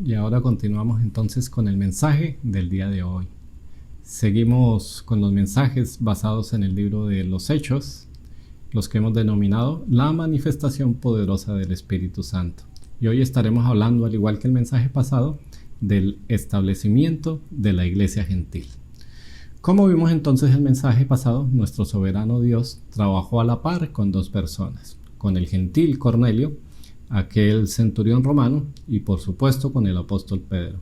Y ahora continuamos entonces con el mensaje del día de hoy. Seguimos con los mensajes basados en el libro de los Hechos, los que hemos denominado la manifestación poderosa del Espíritu Santo. Y hoy estaremos hablando, al igual que el mensaje pasado, del establecimiento de la iglesia gentil. Como vimos entonces el mensaje pasado, nuestro soberano Dios trabajó a la par con dos personas, con el gentil Cornelio, aquel centurión romano, y por supuesto con el apóstol Pedro.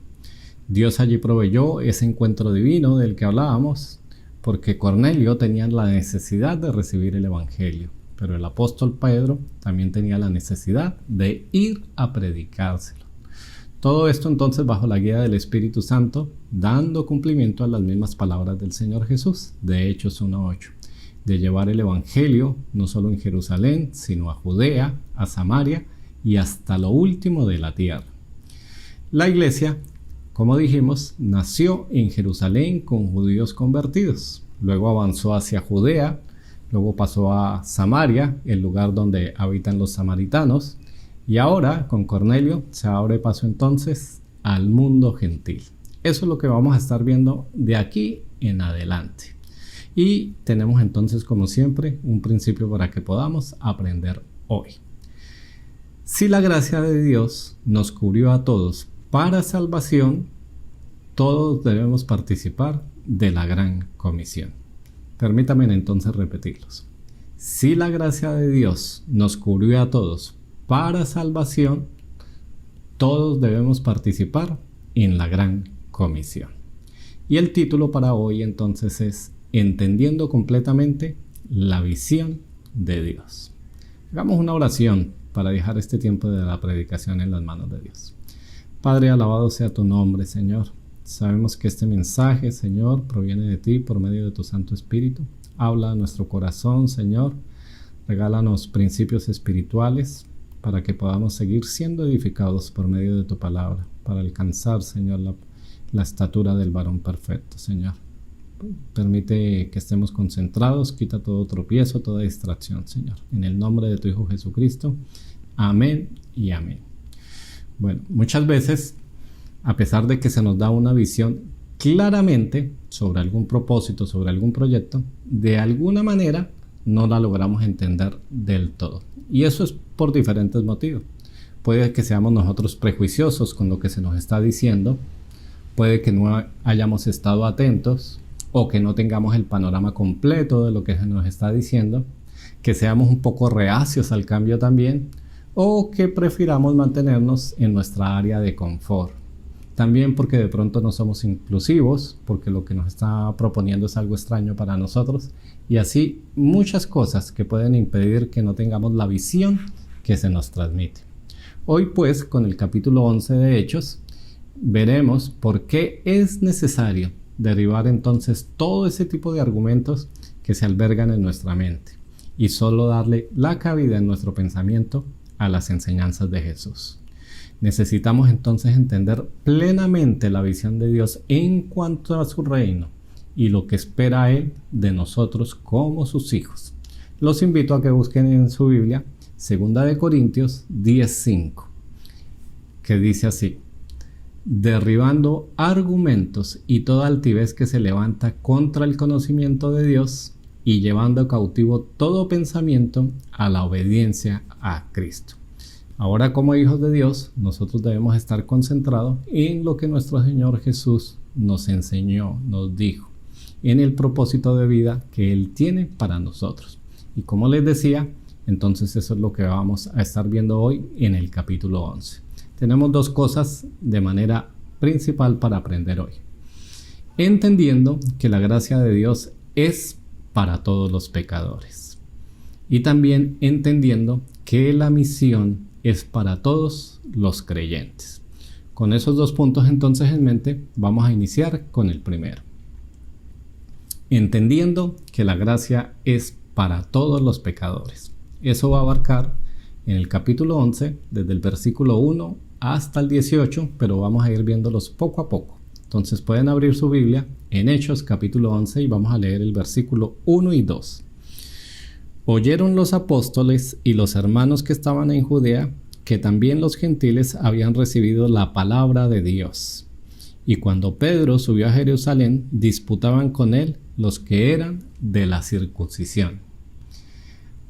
Dios allí proveyó ese encuentro divino del que hablábamos, porque Cornelio tenía la necesidad de recibir el evangelio, pero el apóstol Pedro también tenía la necesidad de ir a predicárselo. Todo esto entonces bajo la guía del Espíritu Santo, dando cumplimiento a las mismas palabras del Señor Jesús, de Hechos 1:8, de llevar el evangelio no solo en Jerusalén, sino a Judea, a Samaria y hasta lo último de la tierra. La iglesia, como dijimos, nació en Jerusalén con judíos convertidos, luego avanzó hacia Judea, luego pasó a Samaria, el lugar donde habitan los samaritanos, y ahora con Cornelio se abre paso entonces al mundo gentil. Eso es lo que vamos a estar viendo de aquí en adelante. Y tenemos entonces, como siempre, un principio para que podamos aprender hoy. Si la gracia de Dios nos cubrió a todos para salvación, todos debemos participar de la gran comisión. Permítanme entonces repetirlos. Si la gracia de Dios nos cubrió a todos para salvación, todos debemos participar en la gran comisión. Y el título para hoy entonces es Entendiendo completamente la visión de Dios. Hagamos una oración para dejar este tiempo de la predicación en las manos de Dios. Padre, alabado sea tu nombre, Señor. Sabemos que este mensaje, Señor, proviene de ti por medio de tu Santo Espíritu. Habla a nuestro corazón, Señor. Regálanos principios espirituales para que podamos seguir siendo edificados por medio de tu palabra, para alcanzar, Señor, la estatura del varón perfecto, Señor. Permite que estemos concentrados, quita todo tropiezo, toda distracción, Señor. En el nombre de tu Hijo Jesucristo. Amén y amén. Bueno, muchas veces, a pesar de que se nos da una visión claramente sobre algún propósito, sobre algún proyecto, de alguna manera no la logramos entender del todo. Y eso es por diferentes motivos. Puede que seamos nosotros prejuiciosos con lo que se nos está diciendo, puede que no hayamos estado atentos o que no tengamos el panorama completo de lo que se nos está diciendo, que seamos un poco reacios al cambio también, o que prefiramos mantenernos en nuestra área de confort. También porque de pronto no somos inclusivos, porque lo que nos está proponiendo es algo extraño para nosotros, y así muchas cosas que pueden impedir que no tengamos la visión que se nos transmite. Hoy pues, con el capítulo 11 de Hechos, veremos por qué es necesario derribar entonces todo ese tipo de argumentos que se albergan en nuestra mente y solo darle la cabida en nuestro pensamiento a las enseñanzas de Jesús. Necesitamos entonces entender plenamente la visión de Dios en cuanto a su reino y lo que espera Él de nosotros como sus hijos. Los invito a que busquen en su Biblia 2 Corintios 10:5, que dice así: derribando argumentos y toda altivez que se levanta contra el conocimiento de Dios y llevando cautivo todo pensamiento a la obediencia a Cristo. Ahora, como hijos de Dios, nosotros debemos estar concentrados en lo que nuestro Señor Jesús nos enseñó, nos dijo, en el propósito de vida que Él tiene para nosotros. Y como les decía, entonces eso es lo que vamos a estar viendo hoy en el capítulo 11. Tenemos dos cosas de manera principal para aprender hoy. Entendiendo que la gracia de Dios es para todos los pecadores. Y también entendiendo que la misión es para todos los creyentes. Con esos dos puntos entonces en mente, vamos a iniciar con el primero. Entendiendo que la gracia es para todos los pecadores. Eso va a abarcar en el capítulo 11, desde el versículo 1 hasta el 18, pero vamos a ir viéndolos poco a poco. Entonces pueden abrir su Biblia en Hechos capítulo 11 y vamos a leer el versículo 1 y 2. Oyeron los apóstoles y los hermanos que estaban en Judea que también los gentiles habían recibido la palabra de Dios. Y cuando Pedro subió a Jerusalén, disputaban con él los que eran de la circuncisión.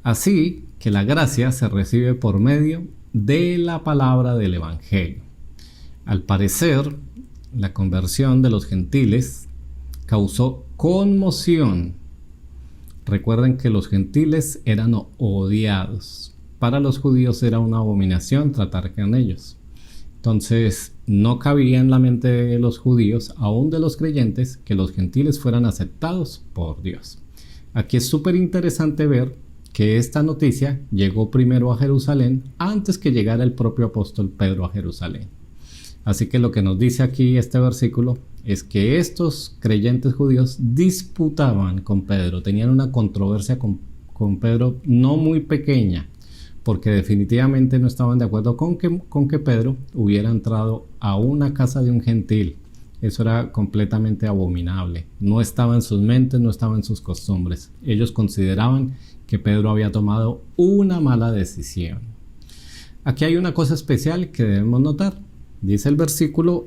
Así que la gracia se recibe por medio de la palabra del Evangelio. Al parecer, la conversión de los gentiles causó conmoción. Recuerden que los gentiles eran odiados. Para los judíos era una abominación tratar con ellos. Entonces, no cabía en la mente de los judíos, aún de los creyentes, que los gentiles fueran aceptados por Dios. Aquí es súper interesante ver que esta noticia llegó primero a Jerusalén antes que llegara el propio apóstol Pedro a Jerusalén. Así que lo que nos dice aquí este versículo es que estos creyentes judíos disputaban con Pedro, tenían una controversia con Pedro no muy pequeña, porque definitivamente no estaban de acuerdo con que Pedro hubiera entrado a una casa de un gentil. Eso era completamente abominable. No estaba en sus mentes, no estaba en sus costumbres. Ellos consideraban que Pedro había tomado una mala decisión. Aquí hay una cosa especial que debemos notar. Dice el versículo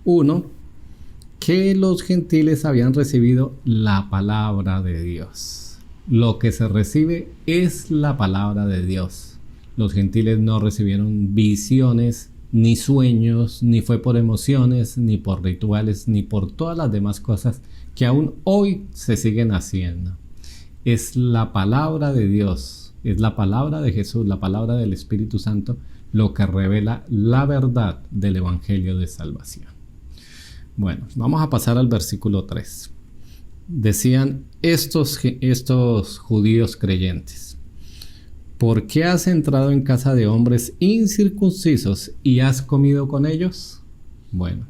1 que los gentiles habían recibido la palabra de Dios. Lo que se recibe es la palabra de Dios. Los gentiles no recibieron visiones, ni sueños, ni fue por emociones, ni por rituales, ni por todas las demás cosas que aún hoy se siguen haciendo. Es la palabra de Dios, es la palabra de Jesús, la palabra del Espíritu Santo, lo que revela la verdad del Evangelio de salvación. Bueno, vamos a pasar al versículo 3. Decían estos judíos creyentes: ¿por qué has entrado en casa de hombres incircuncisos y has comido con ellos? Bueno,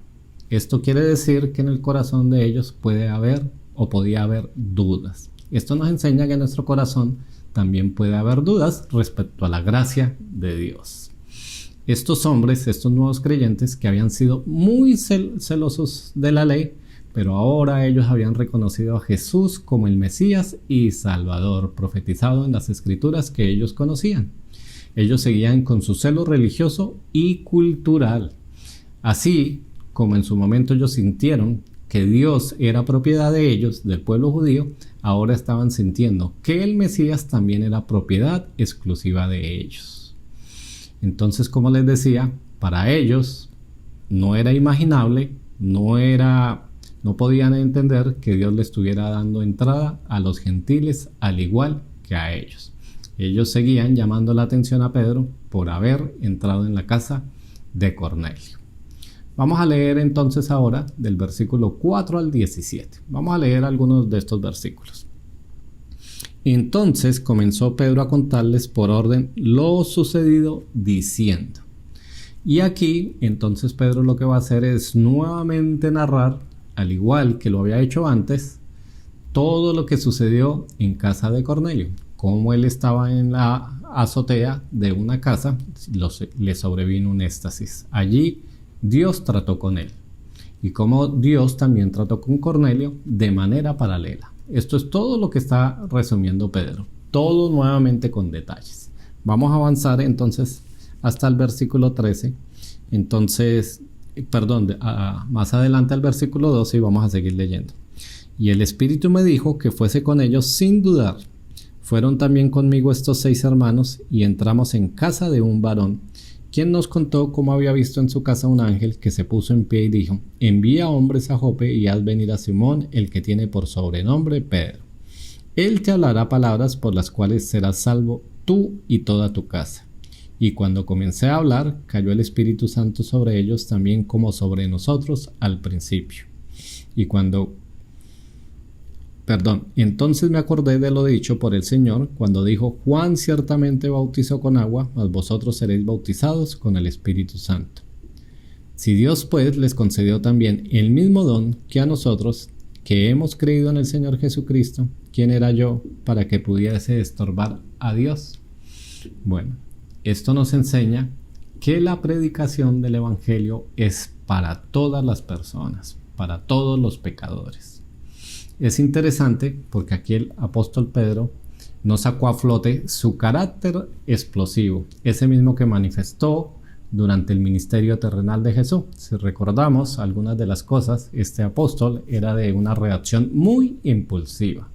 esto quiere decir que en el corazón de ellos puede haber o podía haber dudas. Esto nos enseña que en nuestro corazón también puede haber dudas respecto a la gracia de Dios. Estos hombres, estos nuevos creyentes que habían sido muy celosos de la ley, pero ahora ellos habían reconocido a Jesús como el Mesías y Salvador, profetizado en las Escrituras que ellos conocían. Ellos seguían con su celo religioso y cultural. Así como en su momento ellos sintieron que Dios era propiedad de ellos, del pueblo judío, ahora estaban sintiendo que el Mesías también era propiedad exclusiva de ellos. Entonces, como les decía, para ellos no era imaginable, no podían entender que Dios les estuviera dando entrada a los gentiles al igual que a ellos. Ellos seguían llamando la atención a Pedro por haber entrado en la casa de Cornelio. Vamos a leer entonces ahora del versículo 4 al 17. Vamos a leer algunos de estos versículos. Entonces comenzó Pedro a contarles por orden lo sucedido, diciendo. Y aquí entonces Pedro lo que va a hacer es nuevamente narrar, al igual que lo había hecho antes, todo lo que sucedió en casa de Cornelio. Cómo él estaba en la azotea de una casa, le sobrevino un éxtasis. Allí Dios trató con él. Y cómo Dios también trató con Cornelio de manera paralela. Esto es todo lo que está resumiendo Pedro. Todo nuevamente con detalles. Vamos a avanzar entonces hasta el versículo 13. Más adelante al versículo 12 y vamos a seguir leyendo. Y el Espíritu me dijo que fuese con ellos sin dudar. Fueron también conmigo estos 6 hermanos y entramos en casa de un varón, quien nos contó cómo había visto en su casa un ángel que se puso en pie y dijo: envía hombres a Jope y haz venir a Simón, el que tiene por sobrenombre Pedro. Él te hablará palabras por las cuales serás salvo tú y toda tu casa. Y cuando comencé a hablar, cayó el Espíritu Santo sobre ellos también como sobre nosotros al principio. Entonces me acordé de lo dicho por el Señor cuando dijo: Juan ciertamente bautizó con agua, mas vosotros seréis bautizados con el Espíritu Santo. Si Dios pues les concedió también el mismo don que a nosotros, que hemos creído en el Señor Jesucristo, ¿quién era yo para que pudiese estorbar a Dios? Bueno, esto nos enseña que la predicación del Evangelio es para todas las personas, para todos los pecadores. Es interesante porque aquí el apóstol Pedro no sacó a flote su carácter explosivo, ese mismo que manifestó durante el ministerio terrenal de Jesús. Si recordamos algunas de las cosas, este apóstol era de una reacción muy impulsiva.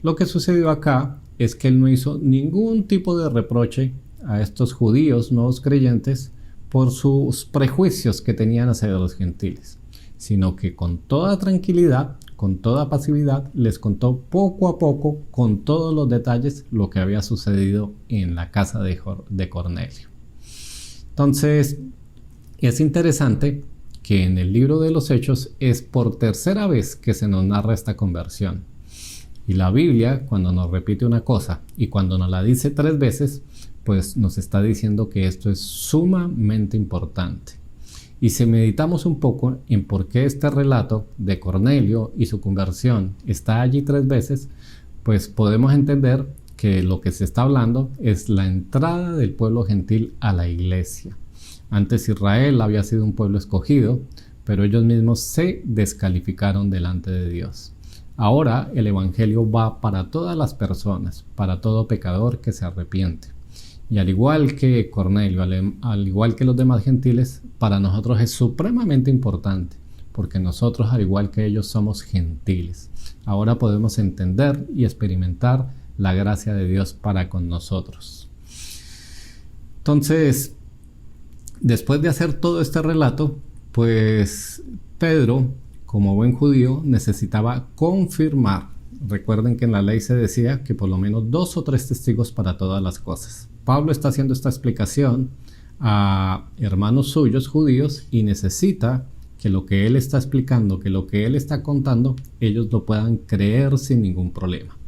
Lo que sucedió acá es que él no hizo ningún tipo de reproche a estos judíos nuevos creyentes por sus prejuicios que tenían hacia los gentiles, sino que con toda tranquilidad, con toda pasividad, les contó poco a poco, con todos los detalles, lo que había sucedido en la casa de Cornelio. Entonces, es interesante que en el libro de los Hechos es por tercera vez que se nos narra esta conversión. Y la Biblia, cuando nos repite una cosa y cuando nos la dice 3 veces, pues nos está diciendo que esto es sumamente importante. Y si meditamos un poco en por qué este relato de Cornelio y su conversión está allí 3 veces, pues podemos entender que lo que se está hablando es la entrada del pueblo gentil a la iglesia. Antes Israel había sido un pueblo escogido, pero ellos mismos se descalificaron delante de Dios. Ahora el evangelio va para todas las personas, para todo pecador que se arrepiente. Y al igual que Cornelio, al igual que los demás gentiles, para nosotros es supremamente importante, porque nosotros, al igual que ellos, somos gentiles. Ahora podemos entender y experimentar la gracia de Dios para con nosotros. Entonces, después de hacer todo este relato, pues Pedro, como buen judío, necesitaba confirmar. Recuerden que en la ley se decía que por lo menos 2 o 3 testigos para todas las cosas. Pablo está haciendo esta explicación a hermanos suyos judíos y necesita que lo que él está explicando, que lo que él está contando, ellos lo puedan creer sin ningún problema.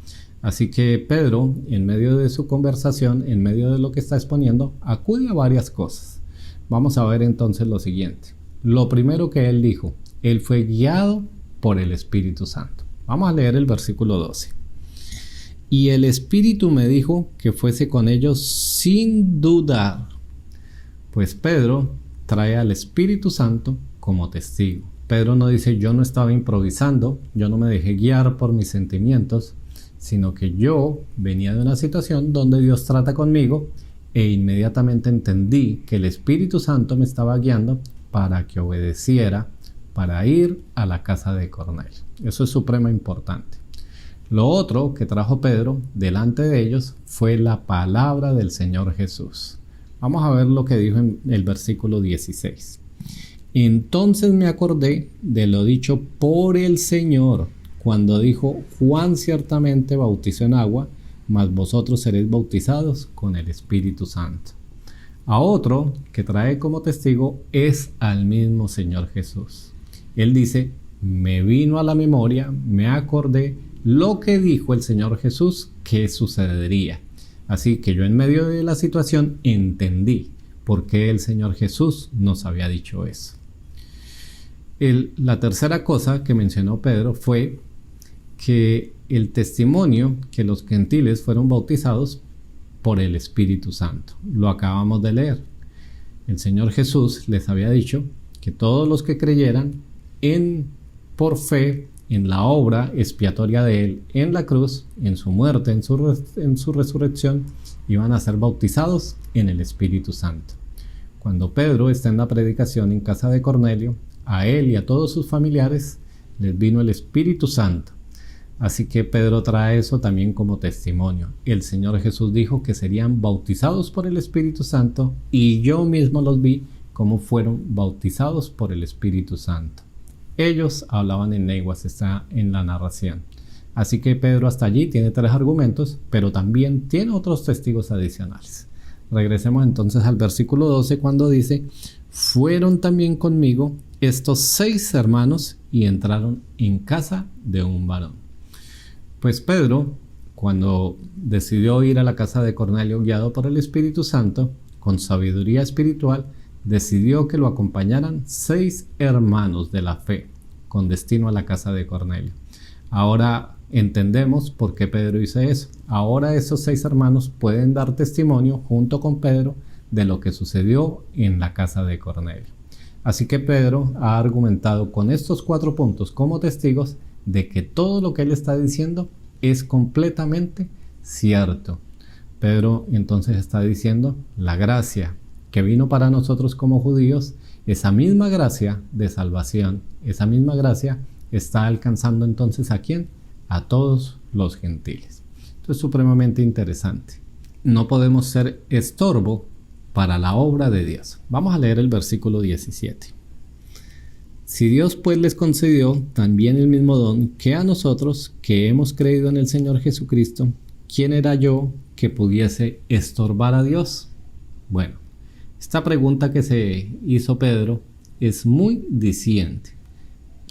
Así que Pedro, en medio de su conversación, en medio de lo que está exponiendo, acude a varias cosas. Vamos a ver entonces lo siguiente. Lo primero que él dijo, él fue guiado por el Espíritu Santo. Vamos a leer el versículo 12. Y el Espíritu me dijo que fuese con ellos sin dudar. Pues Pedro trae al Espíritu Santo como testigo. Pedro no dice yo no estaba improvisando, yo no me dejé guiar por mis sentimientos, sino que yo venía de una situación donde Dios trata conmigo e inmediatamente entendí que el Espíritu Santo me estaba guiando para que obedeciera, para ir a la casa de Cornelio. Eso es supremo importante. Lo otro que trajo Pedro delante de ellos fue la palabra del Señor Jesús. Vamos a ver lo que dijo en el versículo 16. Entonces me acordé de lo dicho por el Señor, cuando dijo, Juan ciertamente bautizó en agua, mas vosotros seréis bautizados con el Espíritu Santo. A otro que trae como testigo es al mismo Señor Jesús. Él dice, me vino a la memoria, me acordé lo que dijo el Señor Jesús que sucedería. Así que yo en medio de la situación entendí por qué el Señor Jesús nos había dicho eso. La tercera cosa que mencionó Pedro fue que el testimonio que los gentiles fueron bautizados por el Espíritu Santo. Lo acabamos de leer. El Señor Jesús les había dicho que todos los que creyeran por fe en la obra expiatoria de Él en la cruz, en su muerte, en su resurrección, iban a ser bautizados en el Espíritu Santo. Cuando Pedro está en la predicación en casa de Cornelio, a él y a todos sus familiares les vino el Espíritu Santo. Así que Pedro trae eso también como testimonio. El Señor Jesús dijo que serían bautizados por el Espíritu Santo y yo mismo los vi como fueron bautizados por el Espíritu Santo. Ellos hablaban en lenguas, está en la narración. Así que Pedro hasta allí tiene 3 argumentos, pero también tiene otros testigos adicionales. Regresemos entonces al versículo 12 cuando dice, fueron también conmigo estos 6 hermanos y entraron en casa de un varón. Pues Pedro, cuando decidió ir a la casa de Cornelio guiado por el Espíritu Santo, con sabiduría espiritual, decidió que lo acompañaran 6 hermanos de la fe, con destino a la casa de Cornelio. Ahora entendemos por qué Pedro hizo eso. Ahora esos 6 hermanos pueden dar testimonio junto con Pedro de lo que sucedió en la casa de Cornelio. Así que Pedro ha argumentado con estos 4 puntos como testigos de que todo lo que él está diciendo es completamente cierto. Pedro entonces está diciendo, la gracia que vino para nosotros como judíos, esa misma gracia de salvación, esa misma gracia está alcanzando entonces ¿a quién? A todos los gentiles. Esto es supremamente interesante. No podemos ser estorbo para la obra de Dios. Vamos a leer el versículo 17. Si Dios pues les concedió también el mismo don que a nosotros que hemos creído en el Señor Jesucristo, ¿quién era yo que pudiese estorbar a Dios? Bueno, esta pregunta que se hizo Pedro es muy diciente.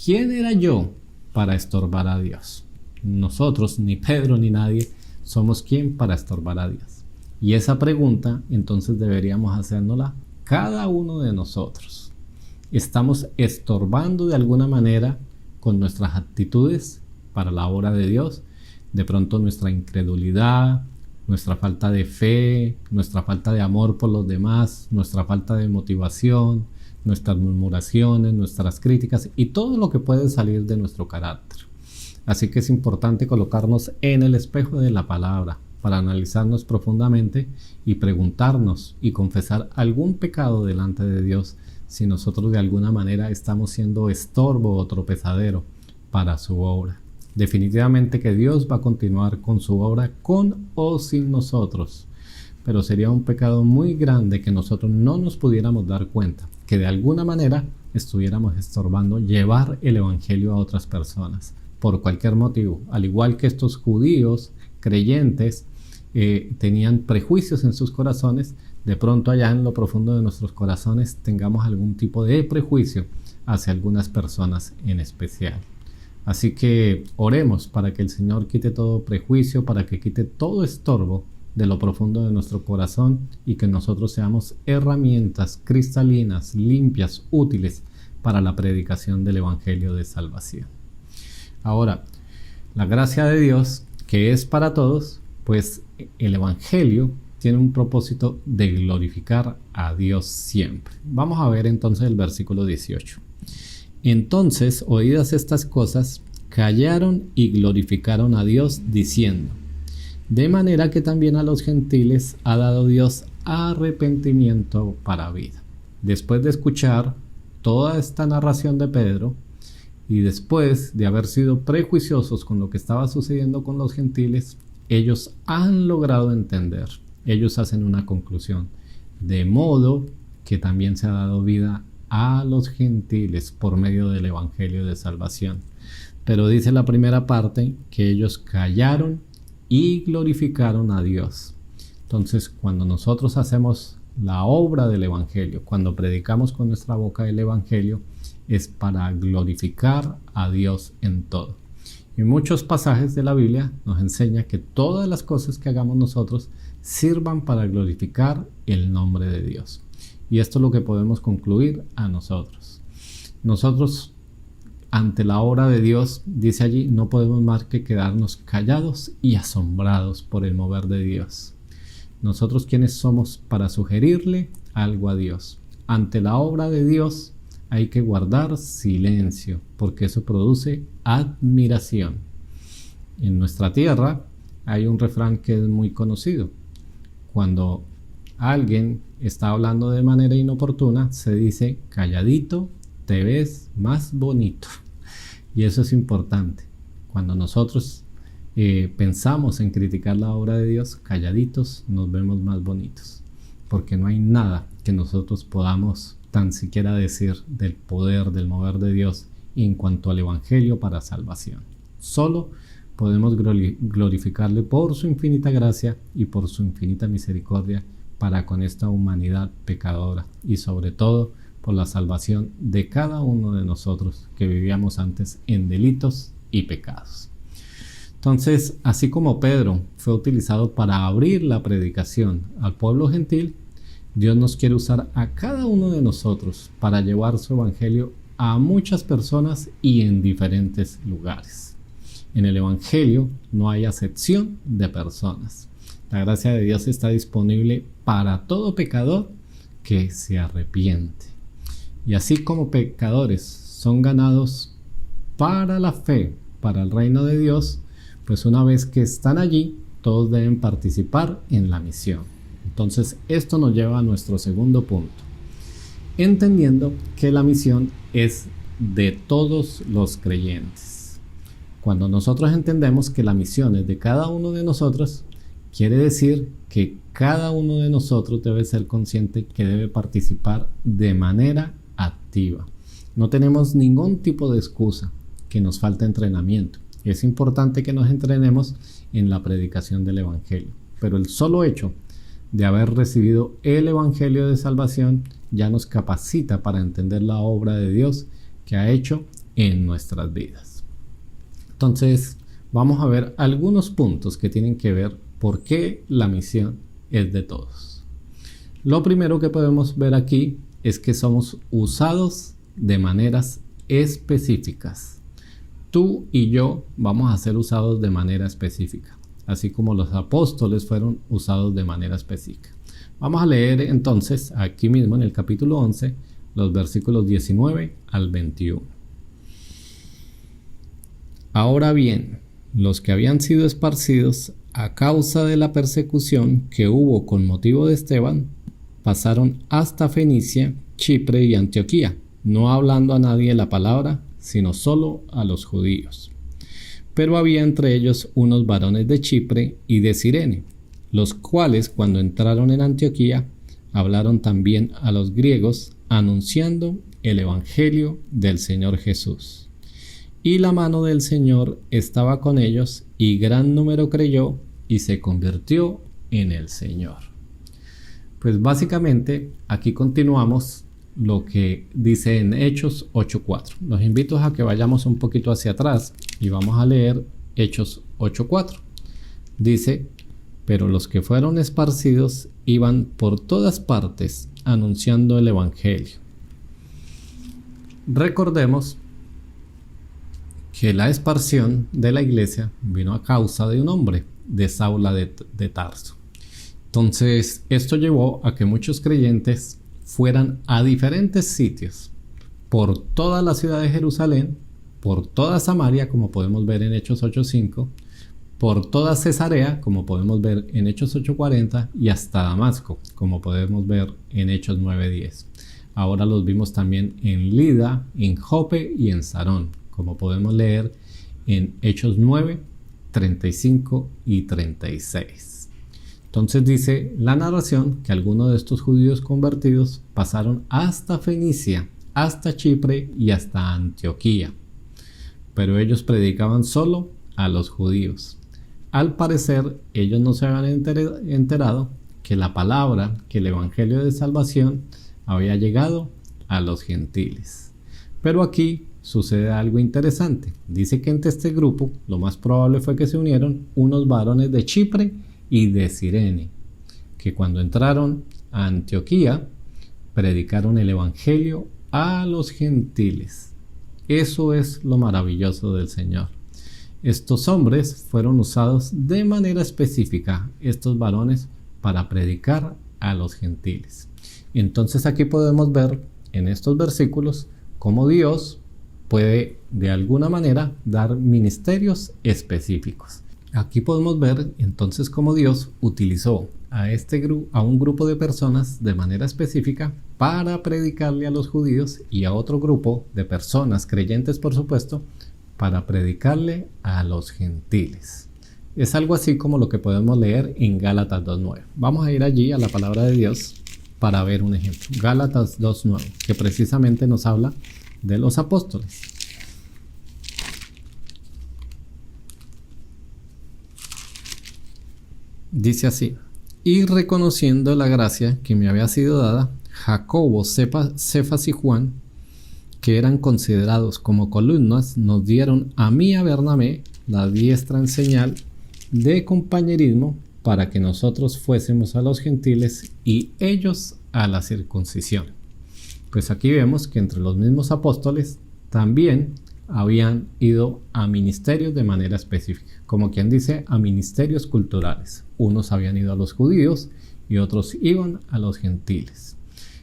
¿Quién era yo para estorbar a Dios? Nosotros, ni Pedro ni nadie, somos quien para estorbar a Dios. Y esa pregunta entonces deberíamos hacérnosla cada uno de nosotros. ¿Estamos estorbando de alguna manera con nuestras actitudes para la obra de Dios? De pronto nuestra incredulidad, nuestra falta de fe, nuestra falta de amor por los demás, nuestra falta de motivación, nuestras murmuraciones, nuestras críticas y todo lo que puede salir de nuestro carácter. Así que es importante colocarnos en el espejo de la palabra para analizarnos profundamente y preguntarnos y confesar algún pecado delante de Dios si nosotros de alguna manera estamos siendo estorbo o tropezadero para su obra. Definitivamente que Dios va a continuar con su obra con o sin nosotros, pero sería un pecado muy grande que nosotros no nos pudiéramos dar cuenta, que de alguna manera estuviéramos estorbando llevar el evangelio a otras personas, por cualquier motivo, al igual que estos judíos creyentes tenían prejuicios en sus corazones, de pronto allá en lo profundo de nuestros corazones tengamos algún tipo de prejuicio hacia algunas personas en especial. Así que oremos para que el Señor quite todo prejuicio, para que quite todo estorbo de lo profundo de nuestro corazón y que nosotros seamos herramientas cristalinas, limpias, útiles para la predicación del Evangelio de salvación. Ahora, la gracia de Dios, que es para todos, pues el Evangelio tiene un propósito de glorificar a Dios siempre. Vamos a ver entonces el versículo 18. Entonces, oídas estas cosas, callaron y glorificaron a Dios diciendo, de manera que también a los gentiles ha dado Dios arrepentimiento para vida. Después de escuchar toda esta narración de Pedro y después de haber sido prejuiciosos con lo que estaba sucediendo con los gentiles, ellos han logrado entender, ellos hacen una conclusión, de modo que también se ha dado vida a los gentiles por medio del evangelio de salvación. Pero dice la primera parte que ellos callaron y glorificaron a Dios. Entonces, cuando nosotros hacemos la obra del evangelio, cuando predicamos con nuestra boca el evangelio, es para glorificar a Dios en todo. Y muchos pasajes de la Biblia nos enseñan que todas las cosas que hagamos nosotros sirvan para glorificar el nombre de Dios. Y esto es lo que podemos concluir a nosotros. Nosotros, ante la obra de Dios, dice allí, no podemos más que quedarnos callados y asombrados por el mover de Dios. Nosotros, ¿quiénes somos para sugerirle algo a Dios? Ante la obra de Dios hay que guardar silencio, porque eso produce admiración. En nuestra tierra hay un refrán que es muy conocido. Cuando alguien está hablando de manera inoportuna, se dice, calladito te ves más bonito. Y eso es importante. Cuando nosotros pensamos en criticar la obra de Dios, calladitos nos vemos más bonitos. Porque no hay nada que nosotros podamos tan siquiera decir del poder, del mover de Dios en cuanto al Evangelio para salvación. Solo podemos glorificarle por su infinita gracia y por su infinita misericordia para con esta humanidad pecadora y sobre todo por la salvación de cada uno de nosotros que vivíamos antes en delitos y pecados. Entonces, así como Pedro fue utilizado para abrir la predicación al pueblo gentil, Dios nos quiere usar a cada uno de nosotros para llevar su evangelio a muchas personas y en diferentes lugares. En el evangelio no hay acepción de personas. La gracia de Dios está disponible para todo pecador que se arrepiente. Y así como pecadores son ganados para la fe, para el reino de Dios, pues una vez que están allí, todos deben participar en la misión. Entonces, esto nos lleva a nuestro segundo punto, entendiendo que la misión es de todos los creyentes. Cuando nosotros entendemos que la misión es de cada uno de nosotros, quiere decir que cada uno de nosotros debe ser consciente que debe participar de manera activa. No tenemos ningún tipo de excusa, que nos falta entrenamiento. Es importante que nos entrenemos en la predicación del Evangelio, pero el solo hecho de haber recibido el Evangelio de salvación ya nos capacita para entender la obra de Dios que ha hecho en nuestras vidas. Entonces, vamos a ver algunos puntos que tienen que ver por qué la misión es de todos. Lo primero que podemos ver aquí es que somos usados de maneras específicas. Tú y yo vamos a ser usados de manera específica, así como los apóstoles fueron usados de manera específica. Vamos a leer entonces aquí mismo en el capítulo 11 los versículos 19 al 21. Ahora bien, los que habían sido esparcidos a causa de la persecución que hubo con motivo de Esteban, pasaron hasta Fenicia, Chipre y Antioquía, no hablando a nadie la palabra, sino solo a los judíos. Pero había entre ellos unos varones de Chipre y de Cirene, los cuales cuando entraron en Antioquía, hablaron también a los griegos, anunciando el Evangelio del Señor Jesús. Y la mano del Señor estaba con ellos, y gran número creyó y se convirtió en el Señor. Pues básicamente aquí continuamos lo que dice en Hechos 8:4. Los invito a que vayamos un poquito hacia atrás y vamos a leer Hechos 8:4. Dice: pero los que fueron esparcidos iban por todas partes anunciando el Evangelio. Recordemos que la esparción de la iglesia vino a causa de un hombre, de Saulo de Tarso. Entonces, esto llevó a que muchos creyentes fueran a diferentes sitios por toda la ciudad de Jerusalén, por toda Samaria, como podemos ver en Hechos 8:5, por toda Cesarea, como podemos ver en Hechos 8:40, y hasta Damasco, como podemos ver en Hechos 9:10. Ahora los vimos también en Lida, en Jope y en Sarón, como podemos leer en Hechos 9:35 y 36. Entonces dice la narración que algunos de estos judíos convertidos pasaron hasta Fenicia, hasta Chipre y hasta Antioquía, pero ellos predicaban solo a los judíos. Al parecer, ellos no se habían enterado que la palabra, que el evangelio de salvación había llegado a los gentiles. Pero aquí sucede algo interesante. Dice que entre este grupo lo más probable fue que se unieron unos varones de Chipre y de Cirene, que cuando entraron a Antioquía predicaron el evangelio a los gentiles. Eso es lo maravilloso del Señor. Estos hombres fueron usados de manera específica, estos varones, para predicar a los gentiles. Entonces aquí podemos ver en estos versículos cómo Dios puede de alguna manera dar ministerios específicos. Aquí podemos ver entonces cómo Dios utilizó a un grupo de personas de manera específica para predicarle a los judíos y a otro grupo de personas creyentes, por supuesto, para predicarle a los gentiles. Es algo así como lo que podemos leer en Gálatas 2:9. Vamos a ir allí a la palabra de Dios para ver un ejemplo. Gálatas 2:9, que precisamente nos habla de los apóstoles. Dice así: y reconociendo la gracia que me había sido dada, Jacobo, Cefas y Juan, que eran considerados como columnas, nos dieron a mí y a Bernabé la diestra en señal de compañerismo para que nosotros fuésemos a los gentiles y ellos a la circuncisión. Pues aquí vemos que entre los mismos apóstoles también habían ido a ministerios de manera específica, como quien dice, a ministerios culturales. Unos habían ido a los judíos y otros iban a los gentiles.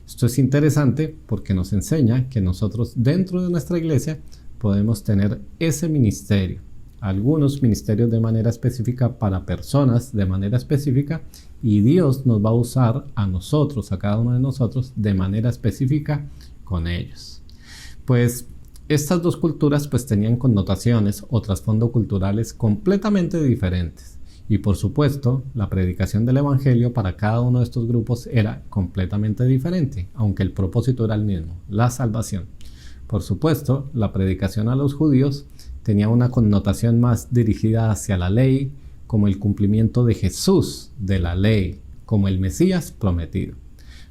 Esto es interesante porque nos enseña que nosotros dentro de nuestra iglesia podemos tener ese ministerio, algunos ministerios de manera específica para personas de manera específica, y Dios nos va a usar a nosotros, a cada uno de nosotros, de manera específica con ellos. Pues estas dos culturas pues tenían connotaciones o trasfondo culturales completamente diferentes. Y por supuesto, la predicación del Evangelio para cada uno de estos grupos era completamente diferente, aunque el propósito era el mismo, la salvación. Por supuesto, la predicación a los judíos tenía una connotación más dirigida hacia la ley, como el cumplimiento de Jesús, de la ley, como el Mesías prometido.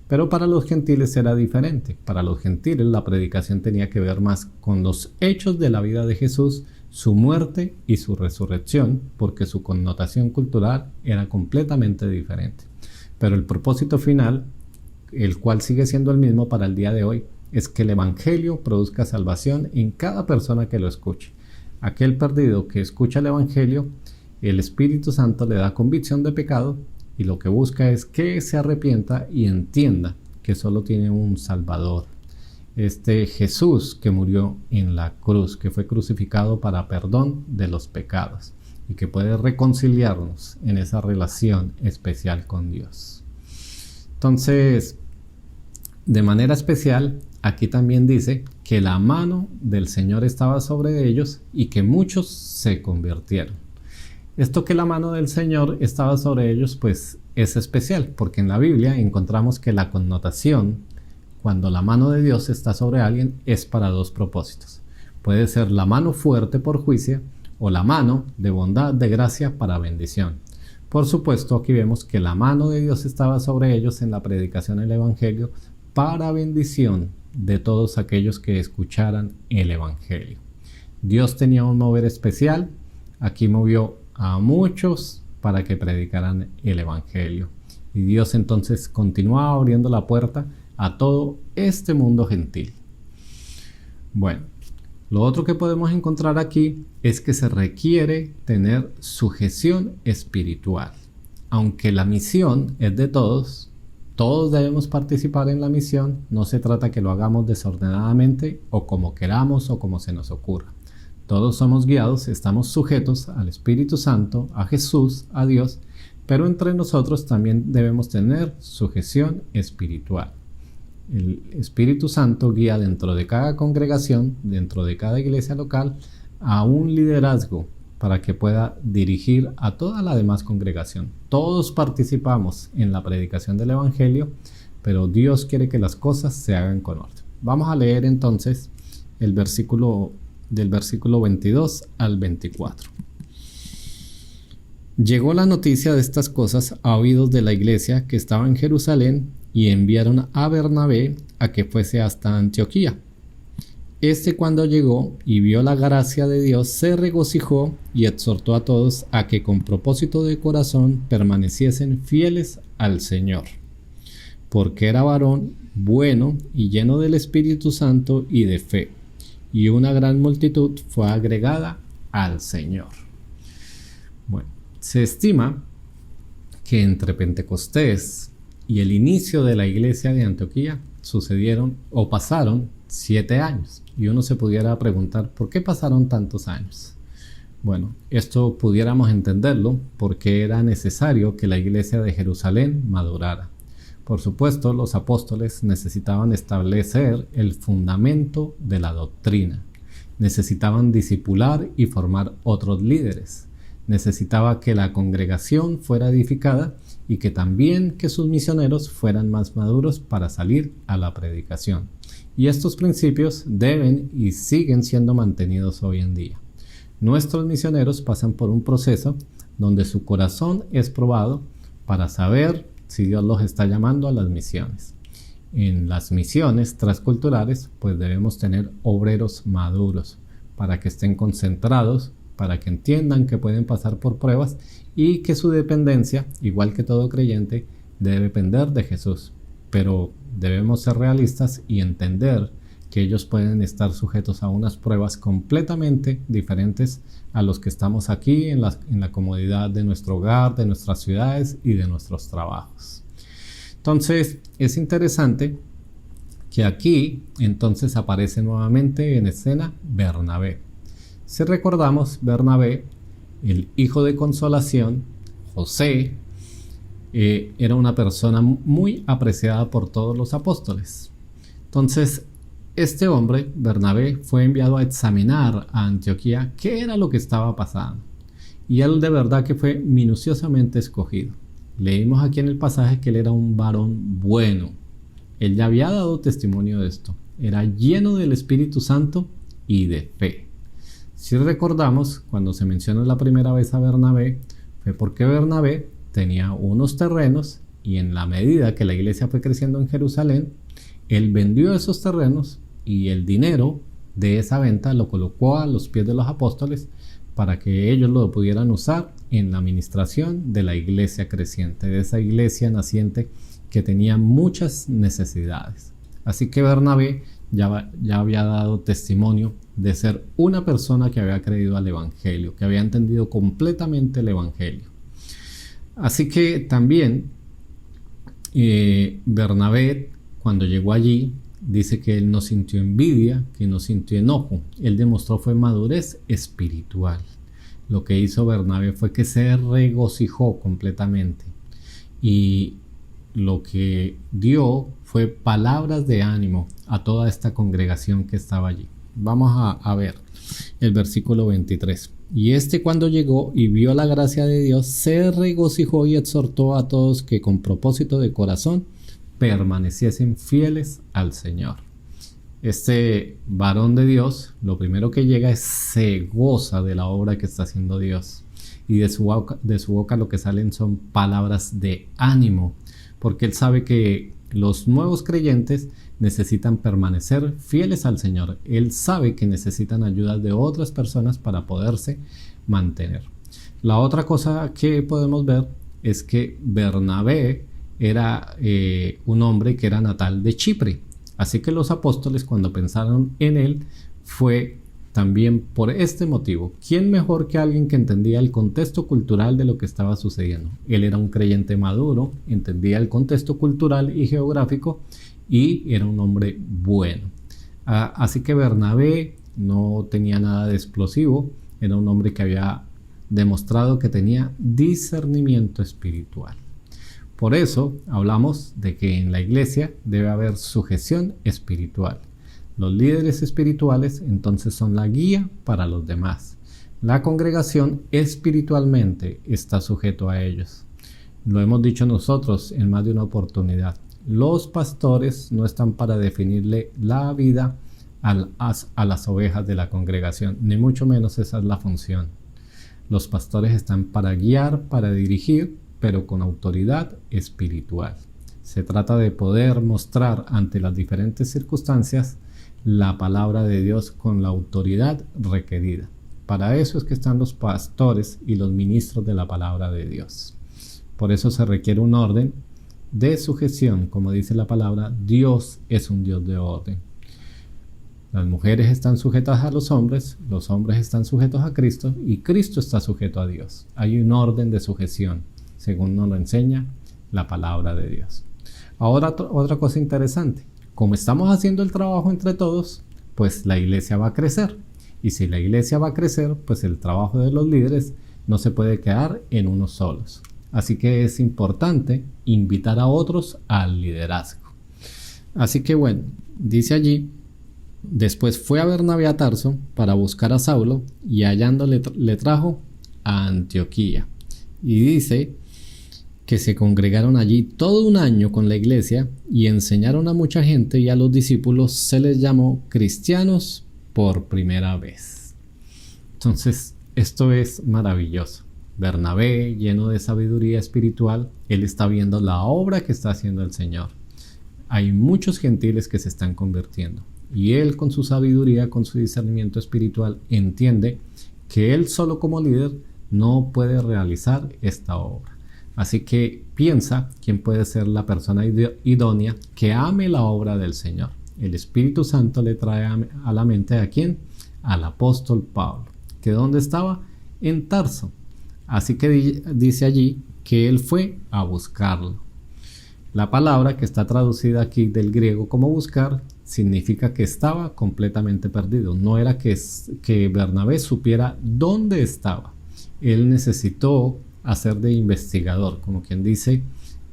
Pero para los gentiles era diferente. Para los gentiles la predicación tenía que ver más con los hechos de la vida de Jesús, su muerte y su resurrección, porque su connotación cultural era completamente diferente. Pero el propósito final, el cual sigue siendo el mismo para el día de hoy, es que el Evangelio produzca salvación en cada persona que lo escuche. Aquel perdido que escucha el Evangelio, el Espíritu Santo le da convicción de pecado y lo que busca es que se arrepienta y entienda que solo tiene un Salvador. Este Jesús que murió en la cruz, que fue crucificado para perdón de los pecados y que puede reconciliarnos en esa relación especial con Dios. Entonces, de manera especial, aquí también dice que la mano del Señor estaba sobre ellos y que muchos se convirtieron. Esto que la mano del Señor estaba sobre ellos, pues es especial, porque en la Biblia encontramos que la connotación cuando la mano de Dios está sobre alguien es para dos propósitos. Puede ser la mano fuerte por juicio o la mano de bondad, de gracia para bendición. Por supuesto, aquí vemos que la mano de Dios estaba sobre ellos en la predicación del Evangelio para bendición de todos aquellos que escucharan el Evangelio. Dios tenía un mover especial. Aquí movió a muchos para que predicaran el Evangelio. Y Dios entonces continuaba abriendo la puerta a todo este mundo gentil. Bueno, lo otro que podemos encontrar aquí es que se requiere tener sujeción espiritual. Aunque la misión es de todos, todos debemos participar en la misión, no se trata que lo hagamos desordenadamente o como queramos o como se nos ocurra. Todos somos guiados, estamos sujetos al Espíritu Santo, a Jesús, a Dios, pero entre nosotros también debemos tener sujeción espiritual. El Espíritu Santo guía dentro de cada congregación, dentro de cada iglesia local, a un liderazgo para que pueda dirigir a toda la demás congregación. Todos participamos en la predicación del Evangelio, pero Dios quiere que las cosas se hagan con orden. Vamos a leer entonces el versículo del versículo 22 al 24. Llegó la noticia de estas cosas a oídos de la iglesia que estaba en Jerusalén y enviaron a Bernabé a que fuese hasta Antioquía. Este, cuando llegó y vio la gracia de Dios, se regocijó y exhortó a todos a que con propósito de corazón permaneciesen fieles al Señor, porque era varón bueno y lleno del Espíritu Santo y de fe, y una gran multitud fue agregada al Señor. Bueno, se estima que entre Pentecostés y el inicio de la iglesia de Antioquía sucedieron o pasaron 7 años. Y uno se pudiera preguntar, ¿por qué pasaron tantos años? Bueno, esto pudiéramos entenderlo porque era necesario que la iglesia de Jerusalén madurara. Por supuesto, los apóstoles necesitaban establecer el fundamento de la doctrina. Necesitaban discipular y formar otros líderes. Necesitaba que la congregación fuera edificada y que también que sus misioneros fueran más maduros para salir a la predicación. Y estos principios deben y siguen siendo mantenidos hoy en día. Nuestros misioneros pasan por un proceso donde su corazón es probado para saber si Dios los está llamando a las misiones. En las misiones transculturales, pues debemos tener obreros maduros para que estén concentrados, para que entiendan que pueden pasar por pruebas y que su dependencia, igual que todo creyente, debe depender de Jesús. Pero debemos ser realistas y entender que ellos pueden estar sujetos a unas pruebas completamente diferentes a los que estamos aquí en la comodidad de nuestro hogar, de nuestras ciudades y de nuestros trabajos. Entonces, es interesante que aquí entonces aparece nuevamente en escena Bernabé. Si recordamos, Bernabé, el hijo de consolación, José, era una persona muy apreciada por todos los apóstoles. Entonces, este hombre, Bernabé, fue enviado a examinar a Antioquía qué era lo que estaba pasando. Y él de verdad que fue minuciosamente escogido. Leímos aquí en el pasaje que él era un varón bueno. Él ya había dado testimonio de esto. Era lleno del Espíritu Santo y de fe. Si recordamos, cuando se menciona la primera vez a Bernabé, fue porque Bernabé tenía unos terrenos y en la medida que la iglesia fue creciendo en Jerusalén, él vendió esos terrenos y el dinero de esa venta lo colocó a los pies de los apóstoles para que ellos lo pudieran usar en la administración de la iglesia creciente, de esa iglesia naciente que tenía muchas necesidades. Así que Bernabé ya había dado testimonio de ser una persona que había creído al Evangelio, que había entendido completamente el Evangelio. Así que también Bernabé, cuando llegó allí, dice que él no sintió envidia, que no sintió enojo. Él demostró fue madurez espiritual. Lo que hizo Bernabé fue que se regocijó completamente. Y lo que dio fue palabras de ánimo a toda esta congregación que estaba allí. Vamos a ver el versículo 23. Y cuando llegó y vio la gracia de Dios, se regocijó y exhortó a todos que con propósito de corazón permaneciesen fieles al Señor. Este varón de Dios, lo primero que llega es se goza de la obra que está haciendo Dios. Y de su boca lo que salen son palabras de ánimo, porque él sabe que los nuevos creyentes necesitan permanecer fieles al Señor. Él sabe que necesitan ayuda de otras personas para poderse mantener. La otra cosa que podemos ver es que Bernabé era un hombre que era natal de Chipre. Así que los apóstoles, cuando pensaron en él, fue también por este motivo. ¿Quién mejor que alguien que entendía el contexto cultural de lo que estaba sucediendo? Él era un creyente maduro, entendía el contexto cultural y geográfico y era un hombre bueno. Así que Bernabé no tenía nada de explosivo, era un hombre que había demostrado que tenía discernimiento espiritual. Por eso hablamos de que en la iglesia debe haber sujeción espiritual. Los líderes espirituales entonces son la guía para los demás. La congregación espiritualmente está sujeto a ellos. Lo hemos dicho nosotros en más de una oportunidad. Los pastores no están para definirle la vida a las ovejas de la congregación, ni mucho menos esa es la función. Los pastores están para guiar, para dirigir, pero con autoridad espiritual. Se trata de poder mostrar ante las diferentes circunstancias la palabra de Dios con la autoridad requerida. Para eso es que están los pastores y los ministros de la palabra de Dios. Por eso se requiere un orden de sujeción, como dice la palabra, Dios es un Dios de orden. Las mujeres están sujetas a los hombres están sujetos a Cristo y Cristo está sujeto a Dios. Hay un orden de sujeción, según nos lo enseña la palabra de Dios. Ahora otra cosa interesante, como estamos haciendo el trabajo entre todos, pues la iglesia va a crecer. Y si la iglesia va a crecer, pues el trabajo de los líderes no se puede quedar en unos solos. Así que es importante invitar a otros al liderazgo. Así que bueno, dice allí, después fue a Bernabé a Tarso para buscar a Saulo y hallándole le trajo a Antioquía. Y dice que se congregaron allí todo un año con la iglesia y enseñaron a mucha gente y a los discípulos se les llamó cristianos por primera vez. Entonces, esto es maravilloso. Bernabé, lleno de sabiduría espiritual, él está viendo la obra que está haciendo el Señor. Hay muchos gentiles que se están convirtiendo y él con su sabiduría, con su discernimiento espiritual, entiende que él solo como líder no puede realizar esta obra. Así que piensa quién puede ser la persona idónea que ame la obra del Señor. El Espíritu Santo le trae a la mente ¿a quién? Al apóstol Pablo, que ¿dónde estaba? En Tarso. Así que dice allí que él fue a buscarlo. La palabra que está traducida aquí del griego como buscar significa que estaba completamente perdido. No era que Bernabé supiera dónde estaba. Él necesitó hacer de investigador, como quien dice,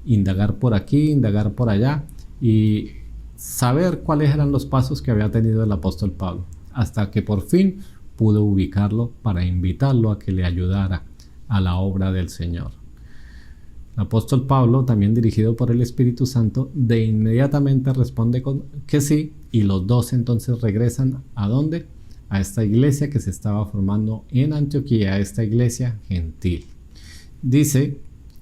indagar por aquí, indagar por allá y saber cuáles eran los pasos que había tenido el apóstol Pablo, hasta que por fin pudo ubicarlo para invitarlo a que le ayudara a la obra del Señor. El apóstol Pablo, también dirigido por el Espíritu Santo, de inmediatamente responde que sí, y los dos entonces regresan ¿a dónde? A esta iglesia que se estaba formando en Antioquía, esta iglesia gentil. Dice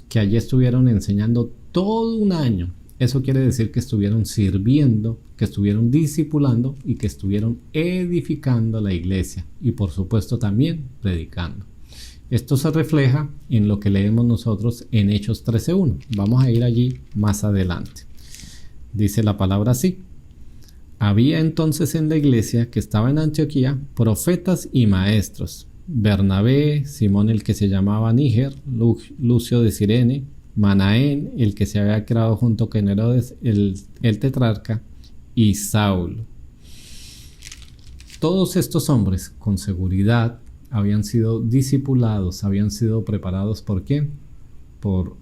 que allí estuvieron enseñando todo un año. Eso quiere decir que estuvieron sirviendo, que estuvieron discipulando y que estuvieron edificando la iglesia y por supuesto también predicando. Esto se refleja en lo que leemos nosotros en Hechos 13:1. Vamos a ir allí más adelante. Dice la palabra así: había entonces en la iglesia que estaba en Antioquía profetas y maestros: Bernabé, Simón el que se llamaba Níger, Lucio de Cirene, Manaén, el que se había creado junto con Herodes el tetrarca, y Saulo. Todos estos hombres, con seguridad, habían sido discipulados, habían sido preparados ¿por quién? Por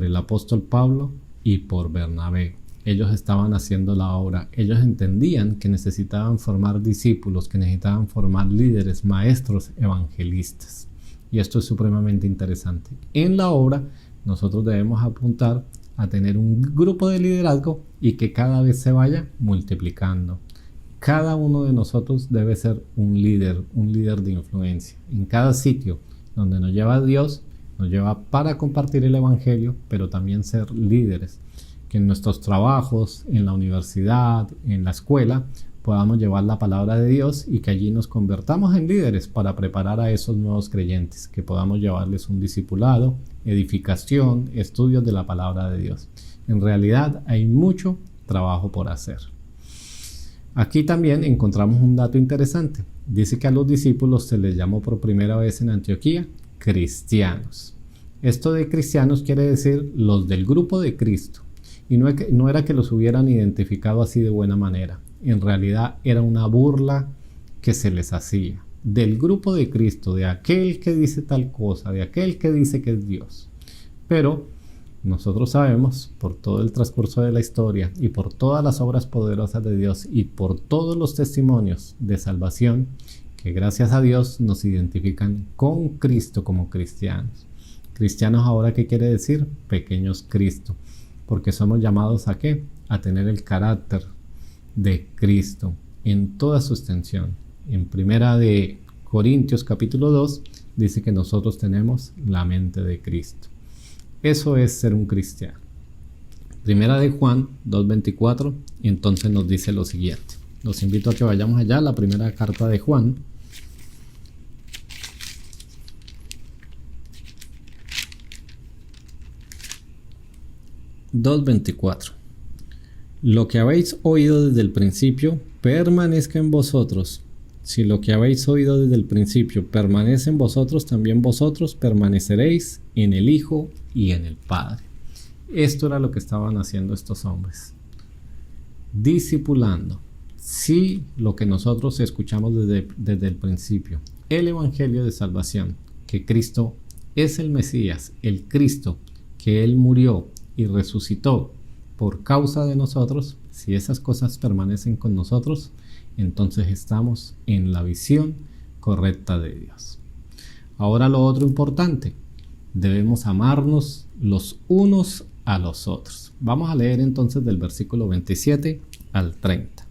el apóstol Pablo y por Bernabé. Ellos estaban haciendo la obra. Ellos entendían que necesitaban formar discípulos, que necesitaban formar líderes, maestros, evangelistas. Y esto es supremamente interesante. En la obra, nosotros debemos apuntar a tener un grupo de liderazgo y que cada vez se vaya multiplicando. Cada uno de nosotros debe ser un líder de influencia. En cada sitio donde nos lleva Dios, nos lleva para compartir el evangelio, pero también ser líderes. Que en nuestros trabajos, en la universidad, en la escuela, podamos llevar la palabra de Dios y que allí nos convertamos en líderes para preparar a esos nuevos creyentes, que podamos llevarles un discipulado, edificación, estudios de la palabra de Dios. En realidad hay mucho trabajo por hacer. Aquí también encontramos un dato interesante. Dice que a los discípulos se les llamó por primera vez en Antioquía cristianos. Esto de cristianos quiere decir los del grupo de Cristo. Y no era que los hubieran identificado así de buena manera. En realidad era una burla que se les hacía. Del grupo de Cristo, de aquel que dice tal cosa, de aquel que dice que es Dios. Pero nosotros sabemos, por todo el transcurso de la historia y por todas las obras poderosas de Dios y por todos los testimonios de salvación, que gracias a Dios nos identifican con Cristo como cristianos. Cristianos ahora, ¿qué quiere decir? Pequeños Cristo. Porque somos llamados ¿a qué? A tener el carácter de Cristo en toda su extensión. En Primera de Corintios capítulo 2 dice que nosotros tenemos la mente de Cristo. Eso es ser un cristiano. Primera de Juan 2:24 y entonces nos dice lo siguiente. Los invito a que vayamos allá a la primera carta de Juan. Lo que habéis oído desde el principio permanezca en vosotros. Si lo que habéis oído desde el principio permanece en vosotros, también vosotros permaneceréis en el Hijo y en el Padre. Esto era lo que estaban haciendo estos hombres. Discipulando. Sí, lo que nosotros escuchamos desde el principio. El Evangelio de Salvación. Que Cristo es el Mesías, el Cristo, que Él murió y resucitó por causa de nosotros. Si esas cosas permanecen con nosotros, entonces estamos en la visión correcta de Dios. Ahora lo otro importante, debemos amarnos los unos a los otros. Vamos a leer entonces del versículo 27 al 30.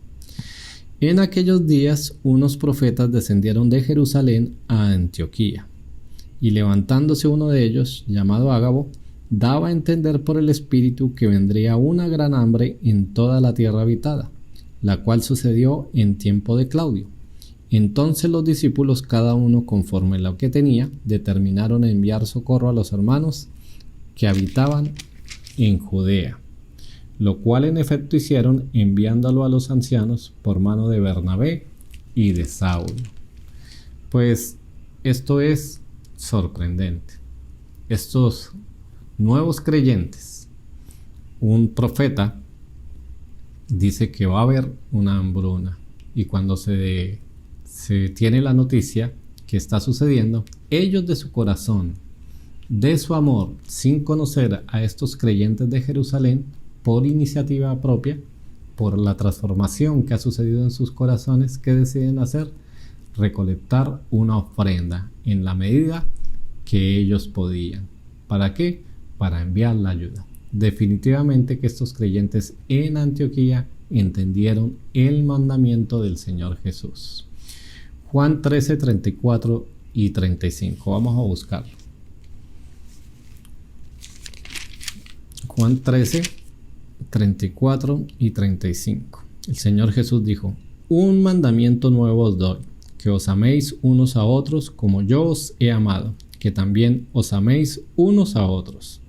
En aquellos días unos profetas descendieron de Jerusalén a Antioquía, y levantándose uno de ellos, llamado Ágabo, daba a entender por el Espíritu que vendría una gran hambre en toda la tierra habitada, la cual sucedió en tiempo de Claudio. Entonces los discípulos, cada uno conforme a lo que tenía, determinaron enviar socorro a los hermanos que habitaban en Judea, lo cual en efecto hicieron, enviándolo a los ancianos por mano de Bernabé y de Saulo. Pues esto es sorprendente. Estos nuevos creyentes, un profeta dice que va a haber una hambruna. Y cuando se tiene la noticia que está sucediendo, ellos de su corazón, de su amor, sin conocer a estos creyentes de Jerusalén, por iniciativa propia, por la transformación que ha sucedido en sus corazones, ¿qué deciden hacer? Recolectar una ofrenda en la medida que ellos podían. ¿Para qué? Para enviar la ayuda. Definitivamente que estos creyentes en Antioquía entendieron el mandamiento del Señor Jesús. Juan 13, 34 y 35. Vamos a buscarlo. Juan 13, 34 y 35. El Señor Jesús dijo: un mandamiento nuevo os doy, que os améis unos a otros como yo os he amado, que también os améis unos a otros.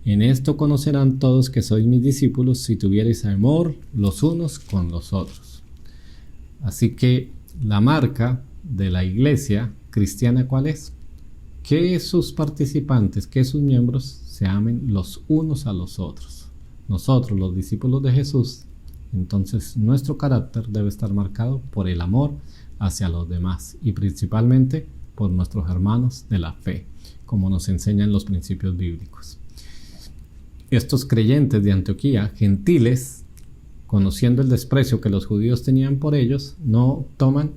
En esto conocerán todos que sois mis discípulos, si tuviereis amor los unos con los otros. Así que la marca de la iglesia cristiana, ¿cuál es? Que sus participantes, que sus miembros se amen los unos a los otros. Nosotros, los discípulos de Jesús, entonces nuestro carácter debe estar marcado por el amor hacia los demás y principalmente por nuestros hermanos de la fe, como nos enseñan los principios bíblicos. Estos creyentes de Antioquía, gentiles, conociendo el desprecio que los judíos tenían por ellos, no toman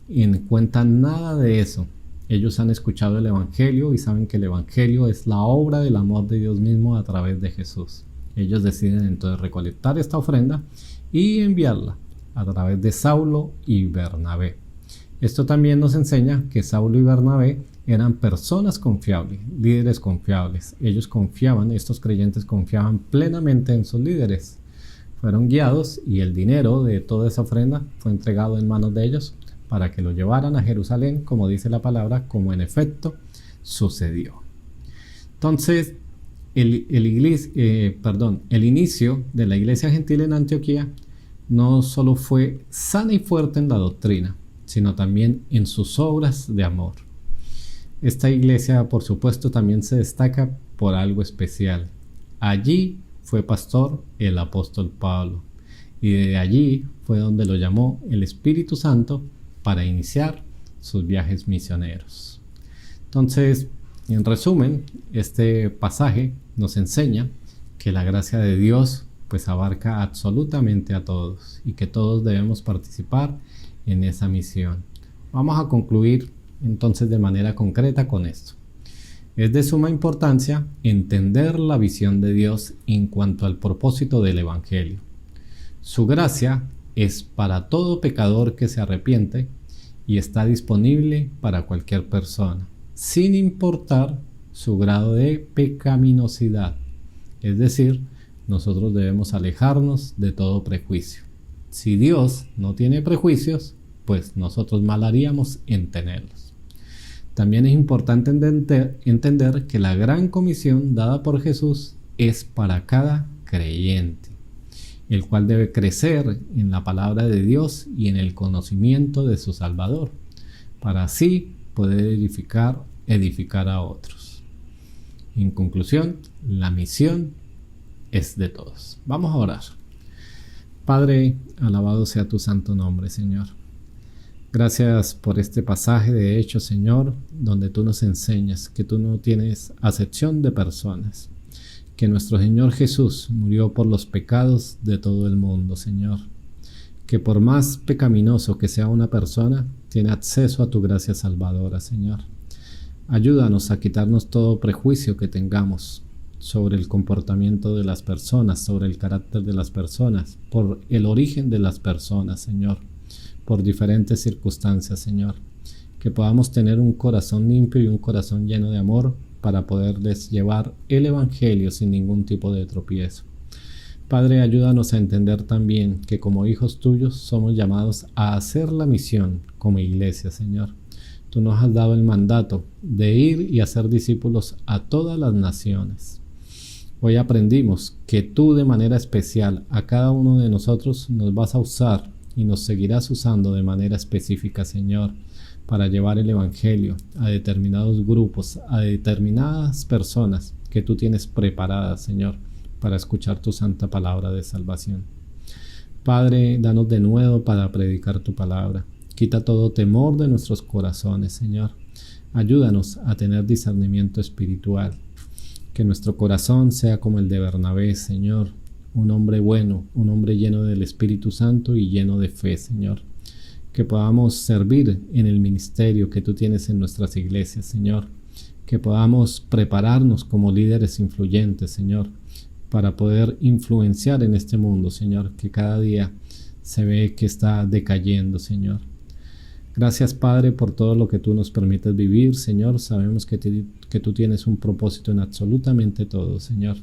en cuenta nada de eso. Ellos han escuchado el Evangelio y saben que el Evangelio es la obra del amor de Dios mismo a través de Jesús. Ellos deciden entonces recolectar esta ofrenda y enviarla a través de Saulo y Bernabé. Esto también nos enseña que Saulo y Bernabé eran personas confiables, líderes confiables. Ellos confiaban, estos creyentes confiaban plenamente en sus líderes. Fueron guiados y el dinero de toda esa ofrenda fue entregado en manos de ellos para que lo llevaran a Jerusalén, como dice la palabra, como en efecto sucedió. Entonces, el inicio de la iglesia gentil en Antioquía no solo fue sana y fuerte en la doctrina, sino también en sus obras de amor. Esta iglesia, por supuesto, también se destaca por algo especial. Allí fue pastor el apóstol Pablo, y de allí fue donde lo llamó el Espíritu Santo para iniciar sus viajes misioneros. Entonces, en resumen, este pasaje nos enseña que la gracia de Dios pues abarca absolutamente a todos y que todos debemos participar en esa misión. Vamos a concluir entonces de manera concreta con esto. Es de suma importancia entender la visión de Dios en cuanto al propósito del Evangelio. Su gracia es para todo pecador que se arrepiente y está disponible para cualquier persona, sin importar su grado de pecaminosidad. Es decir, nosotros debemos alejarnos de todo prejuicio. Si Dios no tiene prejuicios, pues nosotros mal haríamos en tenerlos. También es importante entender que la gran comisión dada por Jesús es para cada creyente, el cual debe crecer en la palabra de Dios y en el conocimiento de su Salvador, para así poder edificar a otros. En conclusión, la misión es de todos. Vamos a orar. Padre, alabado sea tu santo nombre, Señor. Gracias por este pasaje de Hechos, Señor, donde tú nos enseñas que tú no tienes acepción de personas, que nuestro Señor Jesús murió por los pecados de todo el mundo, Señor, que por más pecaminoso que sea una persona, tiene acceso a tu gracia salvadora, Señor. Ayúdanos a quitarnos todo prejuicio que tengamos sobre el comportamiento de las personas, sobre el carácter de las personas, por el origen de las personas, Señor, por diferentes circunstancias, Señor. Que podamos tener un corazón limpio y un corazón lleno de amor para poderles llevar el Evangelio sin ningún tipo de tropiezo. Padre, ayúdanos a entender también que como hijos tuyos somos llamados a hacer la misión como iglesia, Señor. Tú nos has dado el mandato de ir y hacer discípulos a todas las naciones. Hoy aprendimos que tú de manera especial a cada uno de nosotros nos vas a usar y nos seguirás usando de manera específica, Señor, para llevar el Evangelio a determinados grupos, a determinadas personas que tú tienes preparadas, Señor, para escuchar tu santa palabra de salvación. Padre, danos de nuevo para predicar tu palabra. Quita todo temor de nuestros corazones, Señor. Ayúdanos a tener discernimiento espiritual. Que nuestro corazón sea como el de Bernabé, Señor. Un hombre bueno, un hombre lleno del Espíritu Santo y lleno de fe, Señor. Que podamos servir en el ministerio que tú tienes en nuestras iglesias, Señor. Que podamos prepararnos como líderes influyentes, Señor, para poder influenciar en este mundo, Señor, que cada día se ve que está decayendo, Señor. Gracias, Padre, por todo lo que tú nos permites vivir, Señor. Sabemos que tú tienes un propósito en absolutamente todo, Señor.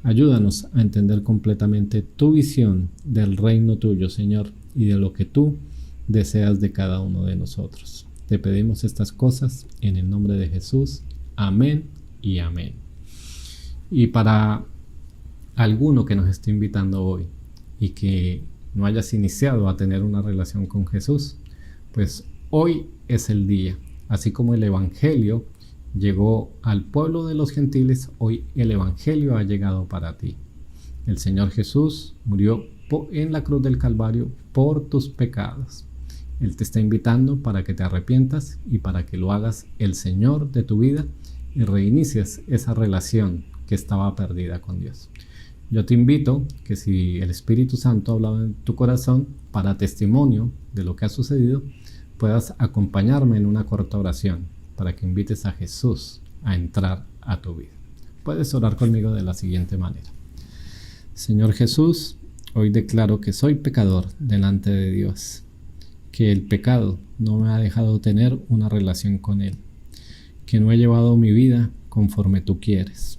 Ayúdanos a entender completamente tu visión del reino tuyo, Señor, y de lo que tú deseas de cada uno de nosotros. Te pedimos estas cosas en el nombre de Jesús. Amén y amén. Y para alguno que nos esté invitando hoy y que no hayas iniciado a tener una relación con Jesús, pues hoy es el día. Así como el Evangelio llegó al pueblo de los gentiles, hoy el Evangelio ha llegado para ti. El Señor Jesús murió en la cruz del Calvario por tus pecados. Él te está invitando para que te arrepientas y para que lo hagas el Señor de tu vida y reinicies esa relación que estaba perdida con Dios. Yo te invito que si el Espíritu Santo ha hablado en tu corazón para testimonio de lo que ha sucedido, puedas acompañarme en una corta oración para que invites a Jesús a entrar a tu vida. Puedes orar conmigo de la siguiente manera. Señor Jesús, hoy declaro que soy pecador delante de Dios, que el pecado no me ha dejado tener una relación con Él, que no he llevado mi vida conforme tú quieres.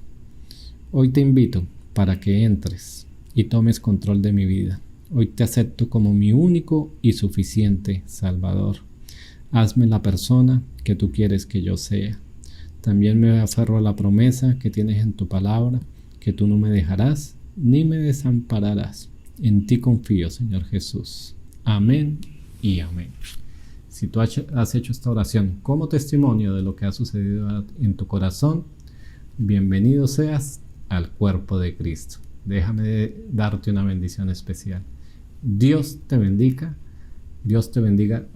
Hoy te invito para que entres y tomes control de mi vida. Hoy te acepto como mi único y suficiente Salvador. Hazme la persona que tú quieres que yo sea. También me aferro a la promesa que tienes en tu palabra, que tú no me dejarás ni me desampararás. En ti confío, Señor Jesús. Amén y amén. Si tú has hecho esta oración como testimonio de lo que ha sucedido en tu corazón, bienvenido seas al cuerpo de Cristo. Déjame darte una bendición especial. Dios te bendiga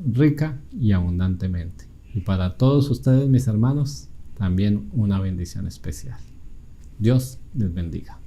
rica y abundantemente. Y para todos ustedes, mis hermanos, también una bendición especial. Dios les bendiga.